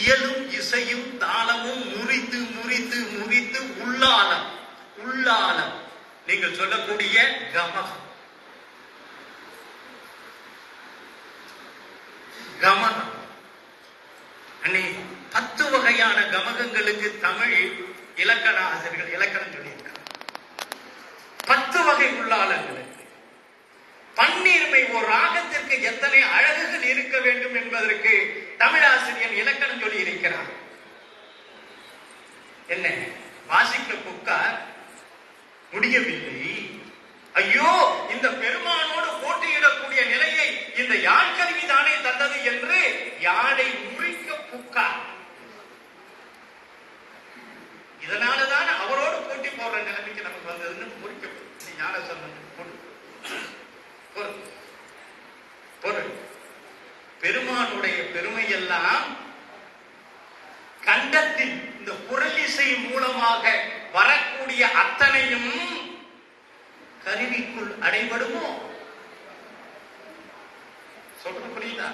இயலும் இசையும் தாளமும் முறித்து முறித்து முறித்து உள்ளாலம் உள்ளாலம் நீங்கள் சொல்லக்கூடிய கமகம் கமகம். அன்னை 10 வகையான கமகங்களுக்கு தமிழ் இலக்கண ஆசிரியர்கள் இலக்கணம் சொல்லியிருக்காங்க. 10 வகை உள்ளாளங்களுக்கு பன்னீர்மை ஒரு ராகத்திற்கு எத்தனை அழகுகள் இருக்க வேண்டும் என்பதற்கு தமிழாசிரியர் இலக்கணம் சொல்லி இருக்கிறார். என்ன வாசிக்க புக்கார் முடியவில்லை, ஐயோ இந்த பெருமானோடு போட்டியிடக்கூடிய நிலையை இந்த யாழ்கருவி தானே தந்தது என்று யாழை முறிக்க புக்கார். இதனாலதான் அவரோடு போட்டி போடுற நிலைமைக்கு நமக்கு வந்ததுன்னு முறிக்க ஞான சம்பந்தம் பொருள். பெருமானுடைய பெருமையெல்லாம் கண்டத்தில் இந்த குரல் இசை மூலமாக வரக்கூடிய அத்தனையும் கருவிக்குள் அடைபடுமோ? சொல்ற புரியுதா?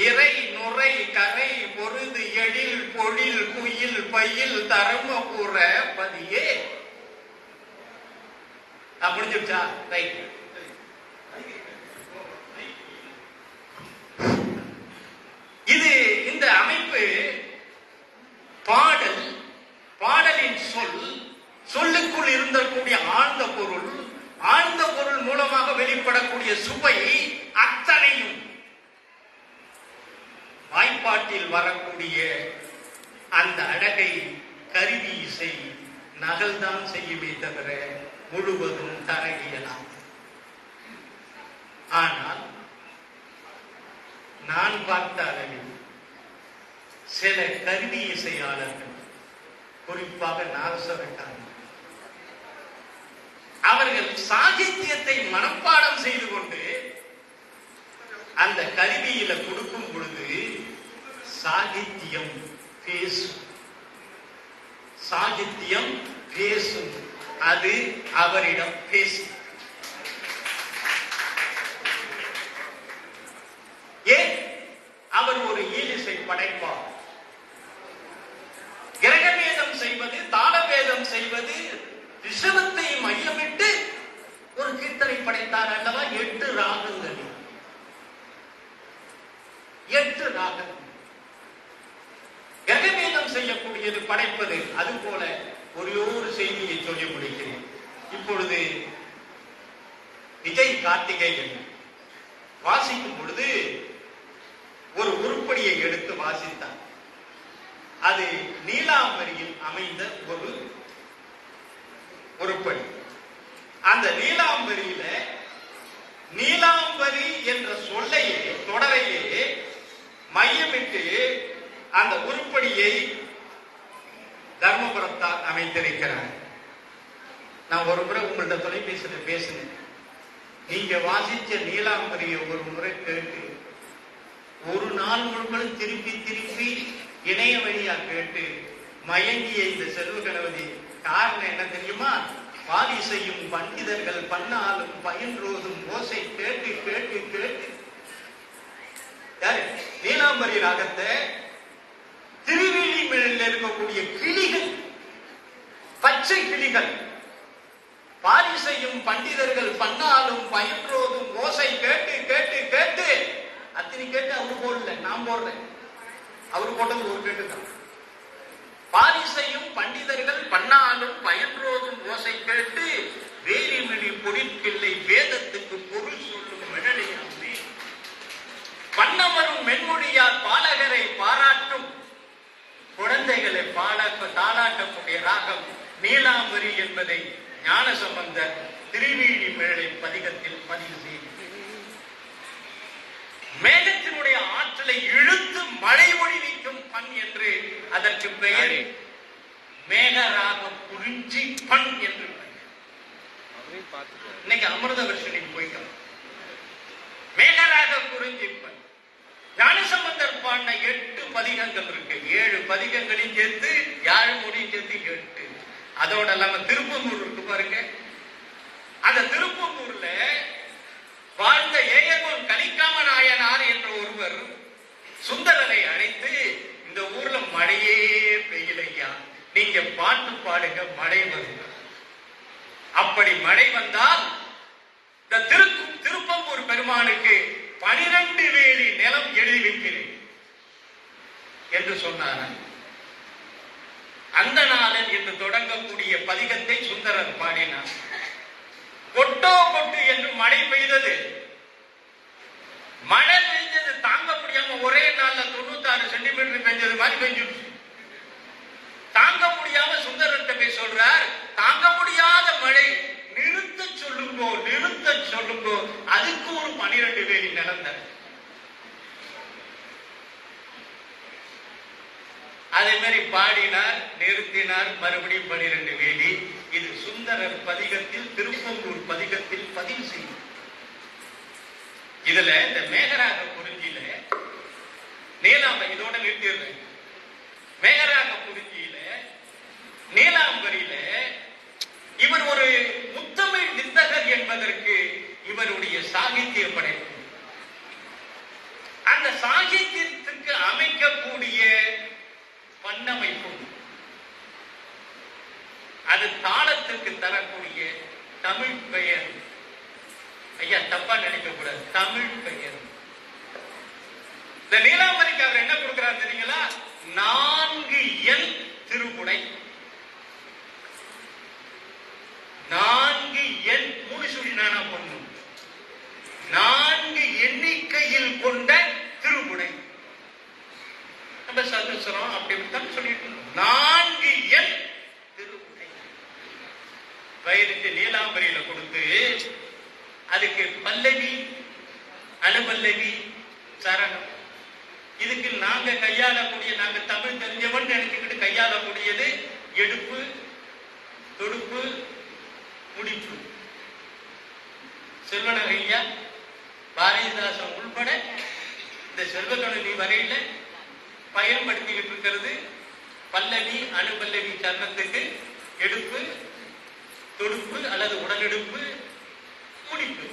இறை நுரை கரை பொருது எழில் பொழில் குயில் பயில் தருமபுர பதியே முடிஞ்சிருச்சா? ரைட். இது இந்த அமைப்பு பாடல், பாடலின் சொல்லுக்குள் இருந்தக்கூடிய ஆழ்ந்த பொருள், ஆழ்ந்த பொருள் மூலமாக வெளிப்படக்கூடிய சுவை அத்தனையும் வாய்ப்பாட்டில் வரக்கூடிய அந்த அழகை கருவி இசை நகல்தான் செய்யுமே தவிர முழுவதும் தர இயலாம். ஆனால் நான் பார்த்த அளவில் சில கருவி இசையாளர்கள், குறிப்பாக நாகஸ்வரக்காரர்கள், அவர்கள் சாகித்யத்தை மனப்பாடம் செய்து கொண்டு அந்த கருவியில கொடுக்கும் பொழுது சாகித்யம் பேசும், சாகித்யம் பேசும், அது அவரிடம் பேசும். ஏன்? அவர் ஒரு ஈலிசை படைப்பார். கிரகவேதம் செய்வது, தாளவேதம் செய்வது, ரிஷபத்தை மையமிட்டு ஒரு கீர்த்தனை படைத்தார் அல்லவா? 8 ராகங்கள், 8 ராகங்கள். கிரகவேதம் செய்யக்கூடியது படைப்பது. அது போல ஒரே ஒரு செய்தியை சொல்லி முடிக்கிறேன். இப்பொழுது விஜய் கார்த்திகேயன் வாசிக்கும் பொழுது ஒரு உருப்படியை எடுத்து வாசித்தார். அது நீலாம்பரியில் அமைந்த ஒரு உருப்படி. அந்த நீலாம்பரியில நீலாம்பரி என்ற சொல்லையே, தொடரையே மையமிட்டு அந்த உருப்படியை தர்மபுரத்தால் அமைத்திருக்கிறார். நான் ஒரு முறை உங்கள்ட்ட தொலைபேசியில் பேசினேன். நீங்க வாசிச்ச நீலாம்பரியை ஒரு முறை கேட்டு ஒரு நாள் முழுவதும் திருப்பி திருப்பி இணைய வழியா கேட்டு மயங்கிய இந்த செல்வ கணபதி காரணம் என்ன தெரியுமா? பாதி செய்யும் பண்டிதர்கள் பண்ணாலும் பயின்றோதும் ஓசை கேட்டு கேட்டு கேட்டு நீலாம்பரி ராகத்தை திருவிழி மேலில் இருக்கக்கூடிய கிளிகள், பச்சை கிளிகள், பாதி செய்யும் பண்டிதர்கள் பண்ணாலும் பயின்றோதும் ஓசை கேட்டு கேட்டு கேட்டு, அத்தனை கேட்டு அவரு போடல, நான் போடுறேன். அவரு போட்டது ஒரு கேட்டுதான். பாதி செய்யும் பண்டிதர்கள் பண்ணாலும் பயின்றோதும் ஓசை கேட்டு வேரிமிழி பொடிக்கில்லை வேதத்துக்கு பொருள் சொல்லும் மிழலையாமே பண்ணவரும் மென்மொழியால் பாலகரை பாராட்டும் குழந்தைகளை தாளாட்டக்கூடிய ராகம் நீலாம்பரி என்பதை ஞானசம்பந்தர் திருவீழி மேளை பதிகத்தில் பதிவு செய்தார். மேகத்தினுடைய ஆற்றலை இழுத்து மழை ஒழிவிக்கும் பண் என்று அதற்கு பெயர் மேகராக குறிஞ்சி பண் என்று பெயர். இன்னைக்கு அமிர்த வருஷனுக்கு போய்க்கலாம். மேகராக குறிஞ்சி பண். ஞானசம்பந்தர் பாடின 8 பதிகங்கள் இருக்கு. 7 பதிகங்களையும் சேர்த்து 7 மொழியும் சேர்த்து 8. அதோட இல்லாம திருப்பம்பூர் இருக்கு பாருங்க. அந்த திருப்பம்பூர்ல வாழ்ந்த ஏயகோன் கலிக்காம நாயனார் என்ற ஒருவர் சுந்தரரை அழைத்து இந்த ஊர்ல பாட்டு பாடுங்க, மழை வரும். அப்படி மழை வந்தால் இந்த திருப்பம்பூர் பெருமானுக்கு 12 வேலி நிலம் எழுதி வைக்கிறேன் என்று சொன்னார். அந்த நாளில் இன்று தொடங்கக்கூடிய பதிகத்தை சுந்தரர் பாடினார். கொட்டோ கொட்டு என்று மழை பெய்தது. மழை பெய்ஞ்சது தாங்க முடியாம ஒரே நாள்ல 96 சென்டிமீட்டர் பெஞ்சது மாதிரி பெஞ்சிருச்சு. தாங்க முடியாம சுந்தரர்கிட்ட போய் சொல்றார், தாங்க முடியாத மழை, நிறுத்த சொல்லுங்கோ, நிறுத்த சொல்லுங்கோ. அதுக்கு ஒரு 12 வேலி நிலந்த. அதே மாதிரி பாடினார், நிறுத்தினார், மறுபடியும் 12 வேலி. இது சுந்தரர் பதிகத்தில், திருப்பம்பூர் பதிகத்தில் பதிவு செய்யும். இதுல இந்த மேகராக குறிஞ்சியில நீலாம்பரி, இதோட நிறுத்திடுறேன். மேகராக குறிஞ்சியில நீலாம்பரியில இவர் ஒரு முத்தமிழ் வித்தகர் என்பதற்கு இவருடைய சாகித்ய படைப்பு. அந்த சாகித்யத்திற்கு அமைக்கக்கூடிய பண்ணமைப்பும் அது தாளத்துக்கு தரக்கூடிய தமிழ் பெயர், ஐயா தப்பா நினைக்க கூடாது, தமிழ் பெயர். இந்த நீலாம்பரிக்கு அவர் என்ன கொடுக்கிறார் தெரியுங்களா? 4 எண் திருப்புடை. 4 எண் முடிசுடி நானா பொண்ணு, 4 எண்ணிக்கையில் கொண்ட திருப்புடை. நம்ம சதுசரம் அப்படித்தான் சொல்லிட்டு 4 எண் திருப்புடை பயிரிட்டு நீலாம்பரியில கொடுத்து அதுக்கு பல்லவி, அனுபல்லவி, சரணம். இதுக்கு நாங்க கையாளக்கூடிய, நாங்க தமிழ் தெரிஞ்சவன் நினைச்சுக்கிட்டு கையாளக்கூடியது எடுப்பு, தொடுப்பு, முடிப்பு. செல்வனகையா பாரதிதாசன் உள்பட இந்த செல்வகணி வரையில பயன்படுத்திக்கிட்டு இருக்கிறது பல்லவி, அனுபல்லவி, சரணத்துக்கு எடுப்பு, தொடுப்பு அல்லது உடலெடுப்பு, முடிப்பு.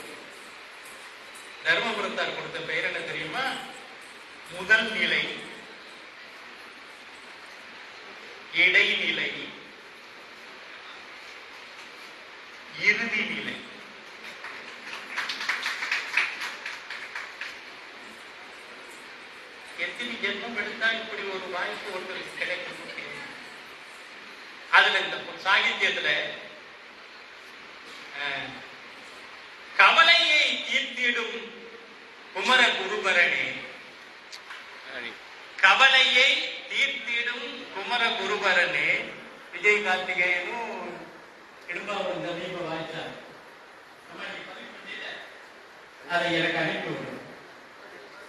தர்மபுரத்தார் கொடுத்த பெயர் என்ன தெரியுமா? முதல் நிலை, இடைநிலை, இறுதி நிலை. எத்தனை ஜென்மம் எடுத்தா இப்படி ஒரு வாய்ப்பு ஒருத்தருக்கு கிடைக்கும்? அதுல இந்த சாகித்யத்துல கவலையை தீர்த்திடும் குமர குருபரனே, கவலையை தீர்த்திடும் குமர குருபரனே. விஜய் கார்த்திகேயனும் இடும்பாவூர் தமீப வாய்ச்சார். அதை எனக்கு அனுப்பி விடும்,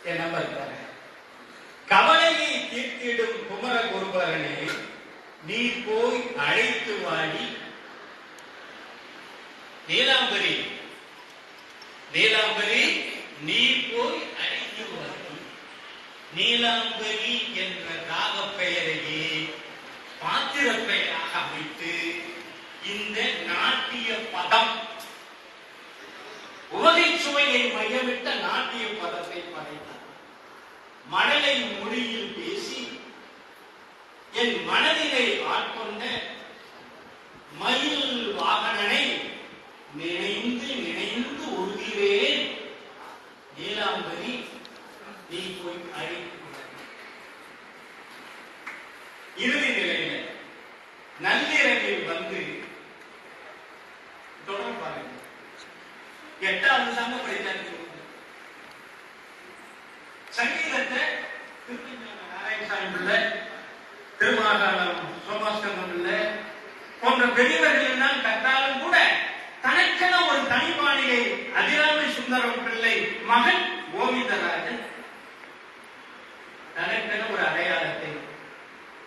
என் நம்பர் பாருங்க. கவலையை தீர்த்திடும் குமர குருபரனே, நீ போய் அழைத்து வாடி. நீலாம்பரி, நீலாம்பரி நீ போய் அழைத்து வாடி. நீலாம்பரி என்ற ராக பெயரையே பாத்திர பெயராக அமைத்து இந்த நாட்டிய பதம், உவகை சுவையை மையமிட்ட நாட்டிய பதத்தை படைத்தார். மழலை மொழியில் பேசி என் மனதினை ஆட்கொண்ட மயில் வாகனனை நினைந்து நினைந்து உறுதிவேன். நீலாம்பரி நீ போய் அழைத்து. இறுதி நிலையில நள்ளிரவில் வந்து தொடர் பாருங்க. 8வது சாங்க படித்தாங்க. சங்கீதத்தை நாராயணசாமி பிள்ளை, திருமாகாணம் சோமாஸ்கந்தம் பிள்ளை போன்ற பெரியவர்கள் தான் கற்றாலும் கூட தனக்கென ஒரு தனிபாணியை அதிராமி சுந்தரம் பிள்ளை மகன் கோவிந்தராஜன் தனக்கென ஒரு அடையாளத்தை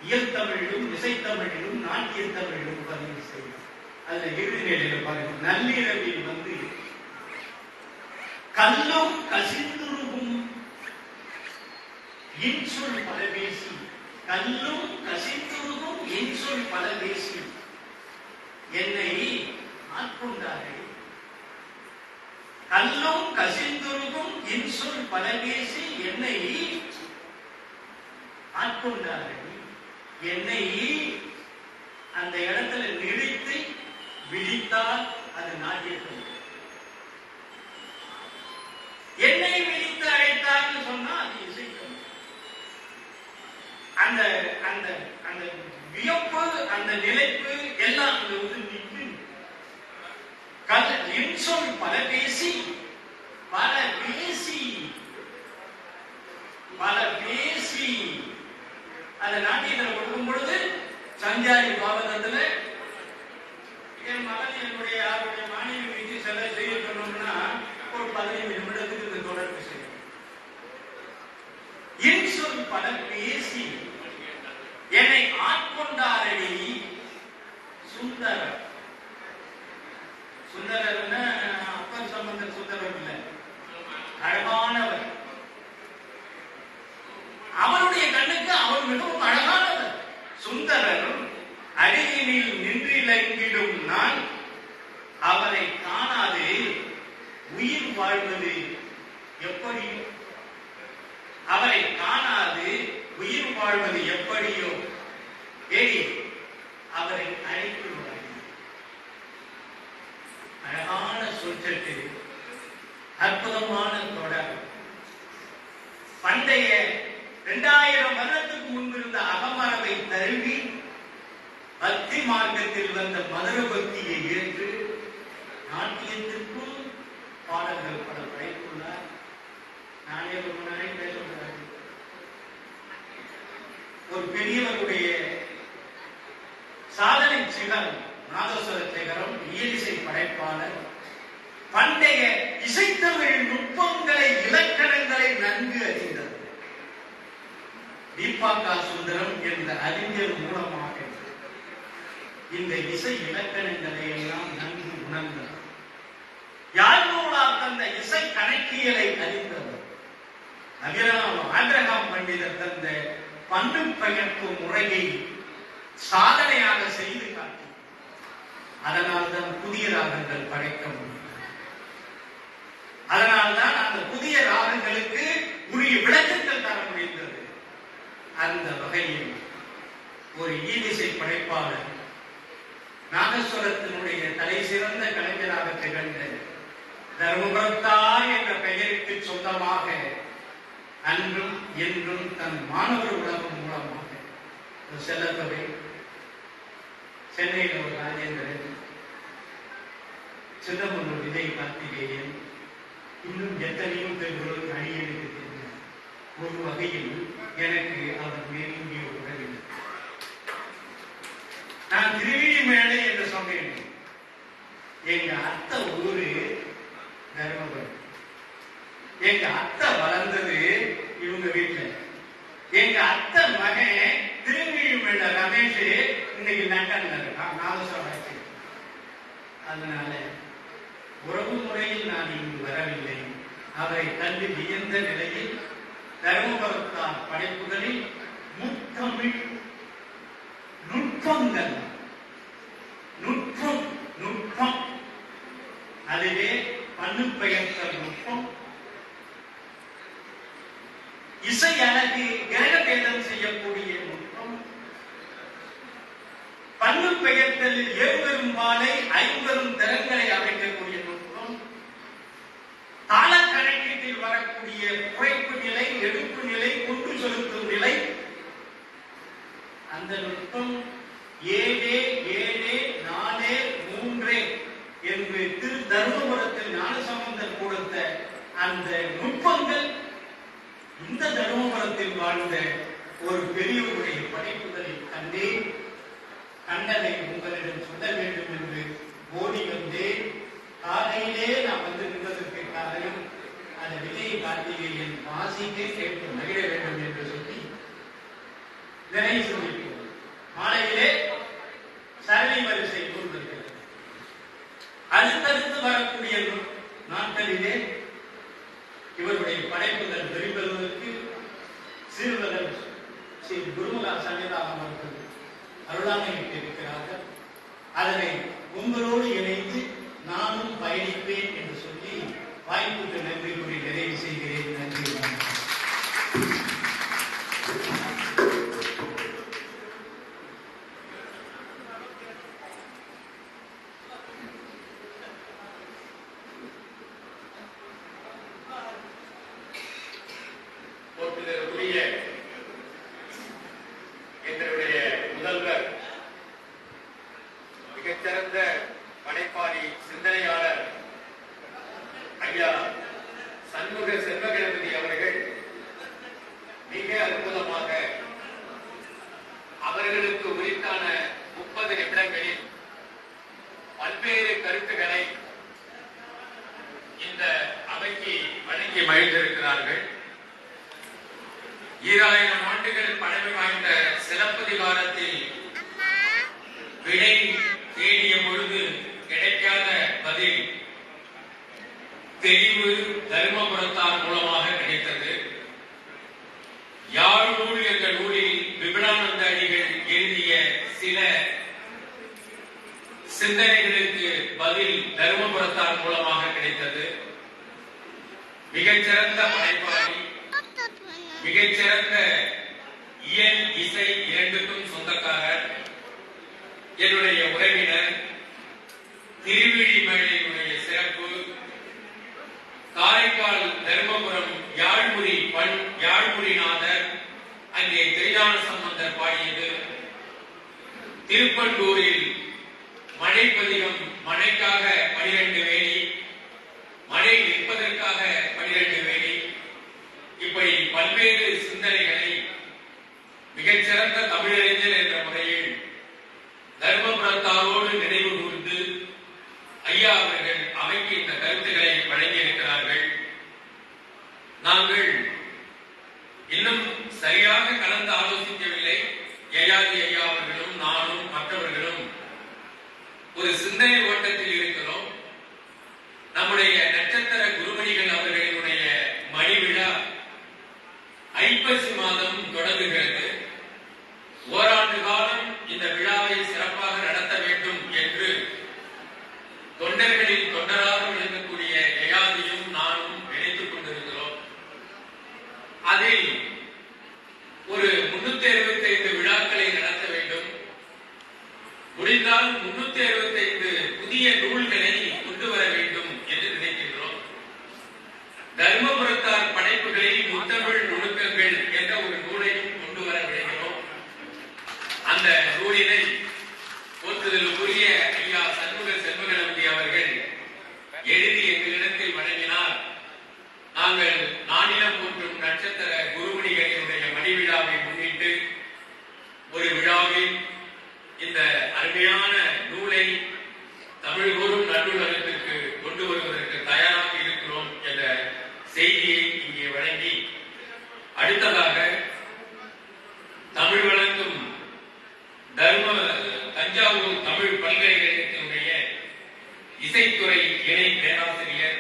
இயல்தமிழிலும், இசைத்தமிழிலும், நாட்டிய தமிழிலும் பதிவு செய்தார். அதுல இறுதி நிலையில பாருங்க. நள்ளிரவில் வந்து கல்லும் கசிந்துருகும் இன்சொல் பல பேசி, கல்லும் கசிந்துருகும் இன்சொல் பல பேசி என்னை ஆட்கொண்டார்கள். கல்லும் கசிந்துருகும் இன்சொல் பல பேசி என்னை ஆட்கொண்டார்கள். என்னை அந்த இடத்துல நிறுத்தி விழித்தால் அது நாட்டியத்தில். என்னை விழித்து அழைத்தார்னு சொன்னா அது இசைக்கும். அந்த அந்த அந்த வியப்பு, அந்த நிலைப்பு எல்லாம் அங்க வந்து நிற்கும். இன்சொல் பல பேசி பல பேசி பல பேசி அந்த நாட்டியத்தில் கொடுக்கும் பொழுது சஞ்சாரி பாவகத்துல என் மகன் என்னுடைய யாருடைய மாநில வீட்டு செல்ல செய்ய சொன்னோம்னா ஒரு 15 நிமிடத்துக்கு இந்த தொடர்பு செய்யும். இன்சொல் பல பேசி என்னை ஆட்கொண்டாரடி சுந்தரர். சுந்தரர்னா அப்பர் சம்பந்தர் சுந்தரர் இல்லை, அழகானவர். அவருடைய கண்ணுக்கு அவர் மிகவும் அழகானவர். சுந்தரர் அடியினில் நின்றிலங்கிடும் நான் அவரை காணாது உயிர் வாழ்வது எப்படியோ, அவரை காணாது உயிர் வாழ்வது எப்படியோ ஏடி அவரை அழைத்து அழகான சொற்சட்டு, அற்புதமான தொடர். பண்டைய 2000 வருடத்துக்கு முன்பிருந்த அகமரபை தழுவி பக்தி மார்க்கத்தில் வந்த மதுர பக்தியை ஏற்று நாட்டியத்திற்கும் பாடல்கள் பல படைத்துள்ளார். நானே ரொம்ப நாளை பேசக்கூடாது. ஒரு பெரியவருடைய சாதனை சிகரம் நாதஸ்வர சிகரம், இயலிசை படைப்பாளர். பண்டைய இசைத்தமிழ் நுட்பங்களை, இலக்கணங்களை நன்கு அறிந்தது. தீபாக்கா சுந்தரம் என்ற அறிஞர் மூலமாக இந்த இசை இலக்கணங்களை எல்லாம் நன்கு உணர்ந்தார். யாழ்நூலார் தந்த இசை கணக்கியலை அறிந்தவர். ஆபிரகாம் பண்டிதர் தந்த பண்டு பெயர்ப்பு முறையை சாதனையாக செய்து காட்டி, அதனால்தான் புதிய ராகங்கள் படைக்க முடியும். அதனால்தான் அந்த புதிய ராகங்களுக்கு உரிய விளக்கங்கள் தர முடிந்தது. அந்த வகையில் ஒரு ஈதிசை படைப்பாளர், நாதஸ்வரத்தினுடைய தலை சிறந்த கலைஞராக திகழ்ந்த தர்மபுரத்தார் என்ற பெயருக்கு சொந்தமாக அன்றும் என்றும் தன் மாணவர் உலகம் மூலமாக ஒரு செல்லத்தொகை, சென்னையில் ஒரு ராஜேந்திரன், சிதம்பரம் விஜய் கார்த்திகேயன், இன்னும் எத்தனையோ பேர்களுக்கு அணியெடுத்து தெரிந்தார். ஒரு வகையில் எனக்கு அவர் நெருங்கிய உறவினர். நான் திருவிழிமேளை என்று சொன்னேன். எங்க அத்தை ஊரு தர்மபுரம். எங்க அத்தை வளர்ந்தது இவங்க வீட்டுல. எங்க அத்தை மகன் திருவிழிமேளை ரமேஷ் இன்னைக்கு லண்டன்ல இருக்கான், நாதஸ்வரம். அதனால உறவு முறையில் நான் இங்கு வரவில்லை. அவரை கண்டு வியந்த நிலையில் தர்மபுரத்தார் படைப்புகளில் முத்தமிழ் நுட்பங்கள், நுட்பம் நுட்பம், அதுவே பண்ணு பெயர்த்தல் நுட்பம், இசை அழகு கிரகபேதம் செய்யக்கூடிய நுட்பம், பண்ணு பெயர்த்தலில் ஏழ்பெரும் வாளை 50 திறங்களை அமைக்கக்கூடிய நுட்பம், தாள கணக்கீட்டில் வரக்கூடிய குறைப்பு நிலை, எடுப்பு நிலை, கொண்டு செலுத்தும் நிலை, அந்த நுட்பம் 7 7 4 3 என்று திரு தர்மபுரத்தில் ஞானசம்பந்தர் கொடுத்த அந்த நுட்பங்கள் இந்த தர்மபுரத்தில் வாழ்ந்த ஒரு பெரியவருடைய படைப்புகளில் கண்டேன். கண்டதை உங்களிடம் சொல்ல வேண்டும் என்று ஓடி வந்தேன். காலையிலே நான் வந்து நின்றதற்கு காரணம் அந்த விஜய் கார்த்திகேயன் வாசிக்கே கேட்டு மகிழ வேண்டும் என்று சொல்லி நிறைய சொல்லியிருக்கிறோம். மாலையிலே சரணி வரிசை கூறுகிறது. அடுத்தடுத்து வரக்கூடிய நாட்களிலே இவருடைய படைப்புகள் வெளிவருவதற்கு சிறுவர்கள் ஸ்ரீ குருமலா சன்னிதானம் அவர்கள் அருளாமையிட்டு இருக்கிறார்கள். அதனை உங்களோடு இணைந்து நானும் பயணிப்பேன் என்று சொல்லி வாய்ப்புக்கு நன்றி கூறி நிறைவு செய்கிறேன். நன்றி. கருத்துக்களை இந்த அவைக்கு வழங்கி மகிழ்ந்திருக்கிறார்கள். 2000 ஆண்டுகள் பழமை வாய்ந்த சிலப்பதிகாரத்தில் விடை தேடிய பொழுது கிடைக்காத பதில் தெளிவு தர்மபுரத்தார் மூலமாக கிடைத்தது. யாழ் நூல் என்ற நூலில் விபுலானந்த அடிகள் எழுதிய சில சிந்தனைகளுக்கு பதில் தர்மபுரத்தார் மூலமாக கிடைத்தது. மிகச்சிறந்த படைப்பாளி, மிகச்சிறந்த இயல் இசை இரண்டுக்கும் சொந்தக்காரர், என்னுடைய உறவினர், திருவிழிமலையினுடைய சிறப்பு, காரைக்கால் தர்மபுரம் யாழ்முறிநாதர், அங்கே திருஞான சம்பந்தர் பாடியது, திருப்பண்டூரில் மழைப்பதிகம், மழைக்காக 12 வேலி, மழை நிற்பதற்காக 12 வேலி, இப்படி பல்வேறு சிந்தனைகளை மிகச்சிறந்த தமிழறிஞர் என்ற முறையில் தர்மபுரத்தாரோடு நினைவு கூர்ந்து ஐயா அவர்கள் அவைக்கு இந்த கருத்துக்களை வழங்கியிருக்கிறார்கள். நாங்கள் இன்னும் சரியாக கலந்து ஆலோசிக்கவில்லை. யயாதி ஐயா அவர்களும் நானும் மற்றவர்களும் ஒரு சிந்தனை ஓட்டத்தில் இருக்கிறோம். நம்முடைய நட்சத்திர குருமணிகள் அவர்களினுடைய மணி விழா ஐப்பசி மாதம் தொடங்குகிறது. ஓராண்டு காலம் இந்த விழாவை சிறப்பாக நடத்த வேண்டும் என்று தொண்டர்களில் தொண்டராக விளங்கக்கூடிய யயாதியும் நானும் நினைத்துக் கொண்டிருக்கிறோம். அதில் ஒரு 365 விழாக்களை நடத்த வேண்டும். முடிந்தால் 365 புதிய நூல்களை கொண்டு வர வேண்டும் என்று நினைக்கின்றோம். தர்மபுரத்தார் படைப்புகளில் முத்தமிழ் நுணுக்கங்கள் என்ற ஒரு நூலையும் கொண்டு வர விளைகிறோம். அந்த நூலினை போற்றுதலுக்குரிய ஐயா சண்முக செல்வகணபதி அவர்கள் எழுதி எங்களிடத்தில் வழங்கினார். நாங்கள் நானிலம் போற்றும் நட்சத்திர குருமணிகளினுடைய மணி விழாவை முன்னிட்டு ஒரு விழாவில் இந்த அருமையான நூலை தமிழ் கூறும் நன்னூலகத்திற்கு கொண்டு வருவதற்கு தயாராக இருக்கிறோம் என்ற செய்தியை இங்கே வழங்கி, அடுத்ததாக தமிழ் வழங்கும் தஞ்சாவூர் தமிழ் பல்கலைக்கழகத்தினுடைய இசைத்துறை இணை பேராசிரியர்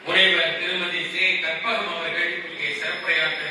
முனைவர் திருமதி சே. கற்பகம் அவர்கள் இங்கே சிறப்புரையாற்ற